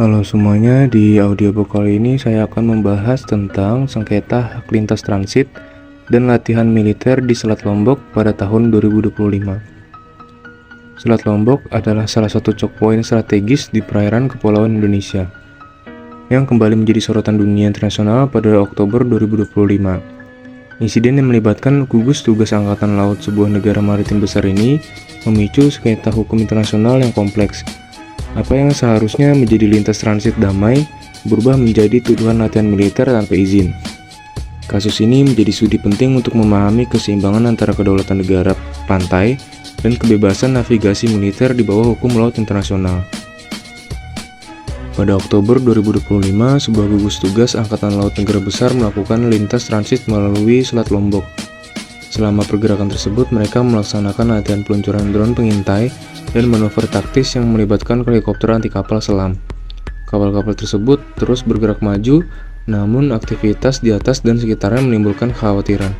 Halo semuanya, di audiobook kali ini saya akan membahas tentang sengketa hak lintas transit dan latihan militer di Selat Lombok pada tahun 2025. Selat Lombok adalah salah satu checkpoint strategis di perairan kepulauan Indonesia yang kembali menjadi sorotan dunia internasional pada Oktober 2025. Insiden yang melibatkan gugus tugas Angkatan Laut sebuah negara maritim besar ini memicu sengketa hukum internasional yang kompleks. Apa yang seharusnya menjadi lintas transit damai berubah menjadi tuduhan latihan militer tanpa izin. Kasus ini menjadi studi penting untuk memahami keseimbangan antara kedaulatan negara pantai dan kebebasan navigasi militer di bawah hukum laut internasional. Pada Oktober 2025, sebuah gugus tugas Angkatan Laut negara besar melakukan lintas transit melalui Selat Lombok. Selama pergerakan tersebut, mereka melaksanakan latihan peluncuran drone pengintai dan manuver taktis yang melibatkan helikopter anti kapal selam. Kapal-kapal tersebut terus bergerak maju, namun aktivitas di atas dan sekitarnya menimbulkan kekhawatiran.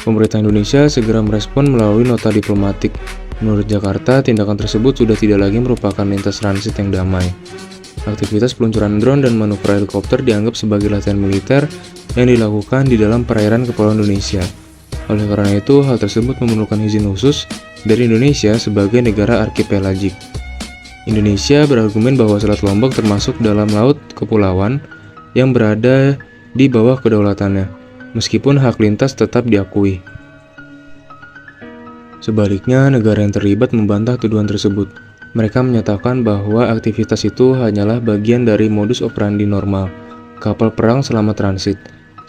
Pemerintah Indonesia segera merespon melalui nota diplomatik. Menurut Jakarta, tindakan tersebut sudah tidak lagi merupakan lintas transit yang damai. Aktivitas peluncuran drone dan manuver helikopter dianggap sebagai latihan militer yang dilakukan di dalam perairan kepulauan Indonesia. Oleh karena itu, hal tersebut memerlukan izin khusus dari Indonesia sebagai negara arkipelagik. Indonesia berargumen bahwa Selat Lombok termasuk dalam laut kepulauan yang berada di bawah kedaulatannya, meskipun hak lintas tetap diakui. Sebaliknya, negara yang terlibat membantah tuduhan tersebut. Mereka menyatakan bahwa aktivitas itu hanyalah bagian dari modus operandi normal kapal perang selama transit.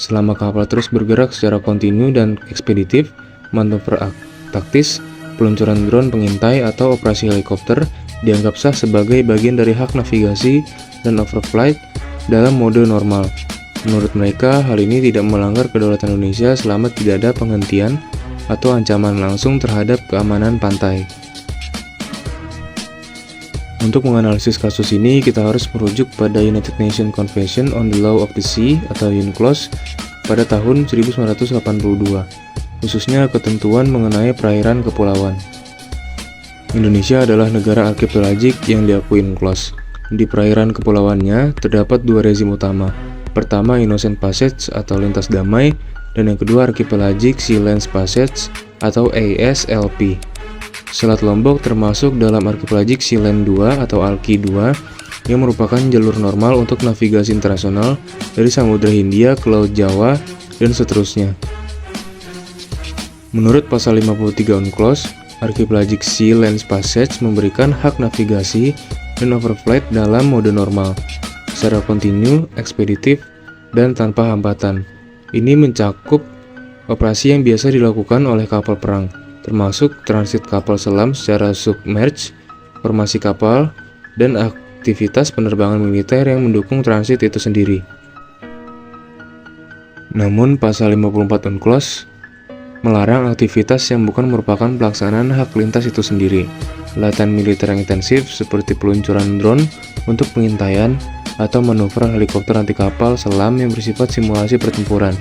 Selama kapal terus bergerak secara kontinu dan ekspeditif, manuver taktis, peluncuran drone pengintai atau operasi helikopter dianggap sah sebagai bagian dari hak navigasi dan overflight dalam mode normal. Menurut mereka, hal ini tidak melanggar kedaulatan Indonesia selama tidak ada penghentian atau ancaman langsung terhadap keamanan pantai. Untuk menganalisis kasus ini, kita harus merujuk pada United Nations Convention on the Law of the Sea atau UNCLOS pada tahun 1982, khususnya ketentuan mengenai perairan kepulauan. Indonesia adalah negara arkipelagik yang diakui UNCLOS. Di perairan kepulauannya terdapat dua rezim utama. Pertama, Innocent Passage atau lintas damai, dan yang kedua Archipelagic Sea Lane Passage atau ASLP. Selat Lombok termasuk dalam Archipelagic Sea Lane 2 atau ALKI 2 yang merupakan jalur normal untuk navigasi internasional dari Samudra Hindia ke Laut Jawa dan seterusnya. Menurut pasal 53 UNCLOS, Archipelagic Sea Lane Passage memberikan hak navigasi dan overflight dalam mode normal, secara kontinu, ekspeditif, dan tanpa hambatan. Ini mencakup operasi yang biasa dilakukan oleh kapal perang, termasuk transit kapal selam secara submerge, formasi kapal, dan aktivitas penerbangan militer yang mendukung transit itu sendiri. Namun, pasal 54 UNCLOS melarang aktivitas yang bukan merupakan pelaksanaan hak lintas itu sendiri. Latihan militer yang intensif seperti peluncuran drone untuk pengintaian atau manuver helikopter anti kapal selam yang bersifat simulasi pertempuran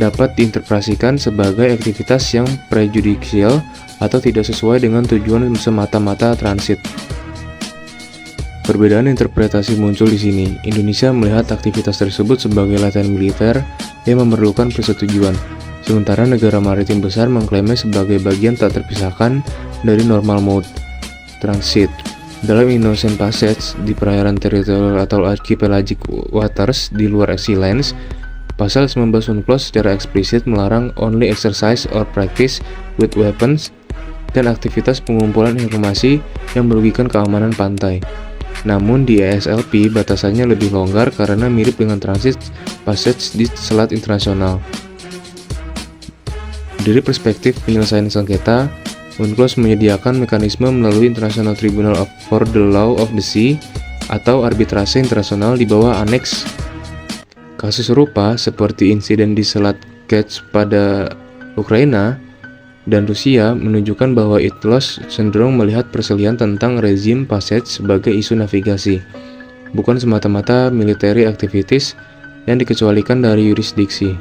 dapat diinterpretasikan sebagai aktivitas yang prejudicial atau tidak sesuai dengan tujuan semata-mata transit. Perbedaan interpretasi muncul di sini. Indonesia melihat aktivitas tersebut sebagai latihan militer yang memerlukan persetujuan, sementara negara maritim besar mengklaimnya sebagai bagian tak terpisahkan dari normal mode transit. Dalam Innocent Passage di perairan teritorial atau archipelagic waters di luar sea lanes, pasal 19 UNCLOS secara eksplisit melarang only exercise or practice with weapons dan aktivitas pengumpulan informasi yang merugikan keamanan pantai. Namun di ASLP batasannya lebih longgar karena mirip dengan transit passage di selat internasional. Dari perspektif penyelesaian sengketa, UNCLOS menyediakan mekanisme melalui International Tribunal for the Law of the Sea atau arbitrase internasional di bawah aneks. Kasus serupa seperti insiden di Selat Kerch pada Ukraina dan Rusia menunjukkan bahwa UNCLOS cenderung melihat perselihan tentang rezim passage sebagai isu navigasi, bukan semata-mata military activities yang dikecualikan dari yurisdiksi.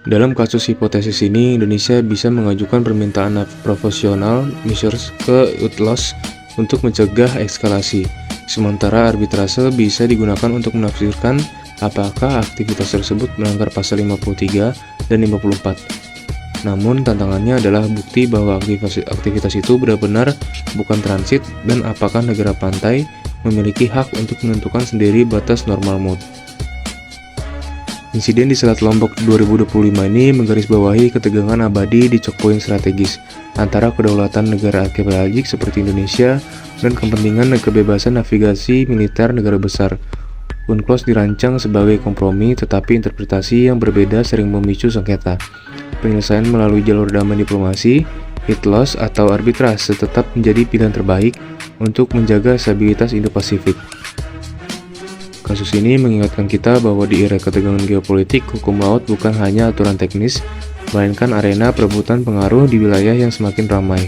Dalam kasus hipotesis ini, Indonesia bisa mengajukan permintaan profesional measures ke UNCLOS untuk mencegah eskalasi. Sementara arbitrase bisa digunakan untuk menafsirkan apakah aktivitas tersebut melanggar pasal 53 dan 54. Namun tantangannya adalah bukti bahwa aktivitas itu benar-benar bukan transit dan apakah negara pantai memiliki hak untuk menentukan sendiri batas normal mode. Insiden di Selat Lombok 2025 ini menggarisbawahi ketegangan abadi di choke point strategis antara kedaulatan negara archipelagik seperti Indonesia dan kepentingan kebebasan navigasi militer negara besar. UNCLOS dirancang sebagai kompromi, tetapi interpretasi yang berbeda sering memicu sengketa. Penyelesaian melalui jalur damai diplomasi, hit loss, atau arbitrase tetap menjadi pilihan terbaik untuk menjaga stabilitas Indo-Pasifik. Kasus ini mengingatkan kita bahwa di era ketegangan geopolitik, hukum laut bukan hanya aturan teknis, melainkan arena perebutan pengaruh di wilayah yang semakin ramai.